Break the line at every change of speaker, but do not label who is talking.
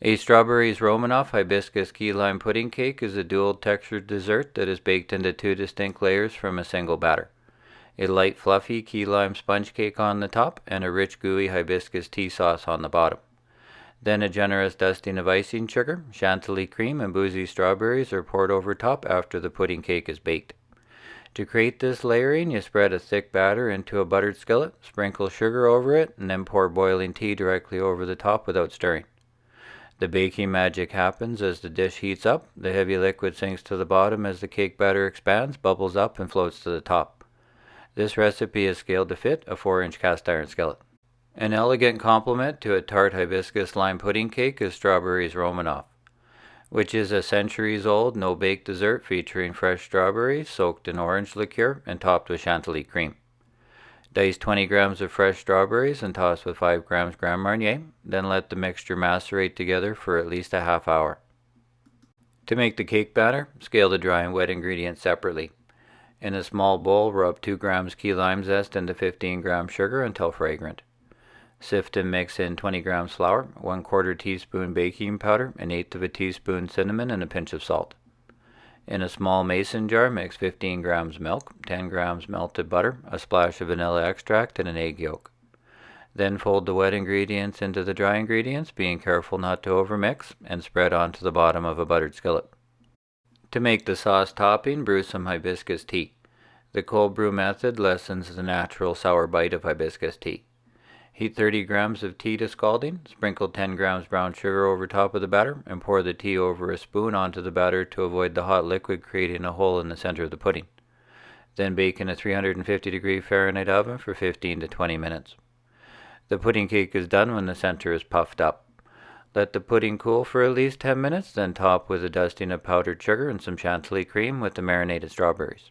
A strawberries Romanoff Hibiscus key lime pudding cake is a dual textured dessert that is baked into two distinct layers from a single batter. A light fluffy key lime sponge cake on the top and a rich gooey hibiscus tea sauce on the bottom. Then a generous dusting of icing sugar, Chantilly cream, and boozy strawberries are poured over top after the pudding cake is baked. To create this layering, you spread a thick batter into a buttered skillet, sprinkle sugar over it, and then pour boiling tea directly over the top without stirring. The baking magic happens as the dish heats up. The heavy liquid sinks to the bottom as the cake batter expands, bubbles up, and floats to the top. This recipe is scaled to fit a 4-inch cast iron skillet. An elegant complement to a tart hibiscus lime pudding cake is strawberries Romanoff, which is a centuries-old no-bake dessert featuring fresh strawberries soaked in orange liqueur and topped with Chantilly cream. Dice 20 grams of fresh strawberries and toss with 5 grams Grand Marnier, then let the mixture macerate together for at least a half hour. To make the cake batter, scale the dry and wet ingredients separately. In a small bowl, rub 2 grams key lime zest into 15 grams sugar until fragrant. Sift and mix in 20 grams flour, 1/4 teaspoon baking powder, an eighth of a teaspoon cinnamon, and a pinch of salt. In a small mason jar, mix 15 grams milk, 10 grams melted butter, a splash of vanilla extract, and an egg yolk. Then fold the wet ingredients into the dry ingredients, being careful not to overmix, and spread onto the bottom of a buttered skillet. To make the sauce topping, brew some hibiscus tea. The cold brew method lessens the natural sour bite of hibiscus tea. Heat 30 grams of tea to scalding, sprinkle 10 grams brown sugar over top of the batter, and pour the tea over a spoon onto the batter to avoid the hot liquid creating a hole in the center of the pudding. Then bake in a 350-degree Fahrenheit oven for 15 to 20 minutes. The pudding cake is done when the center is puffed up. Let the pudding cool for at least 10 minutes, then top with a dusting of powdered sugar and some Chantilly cream with the marinated strawberries.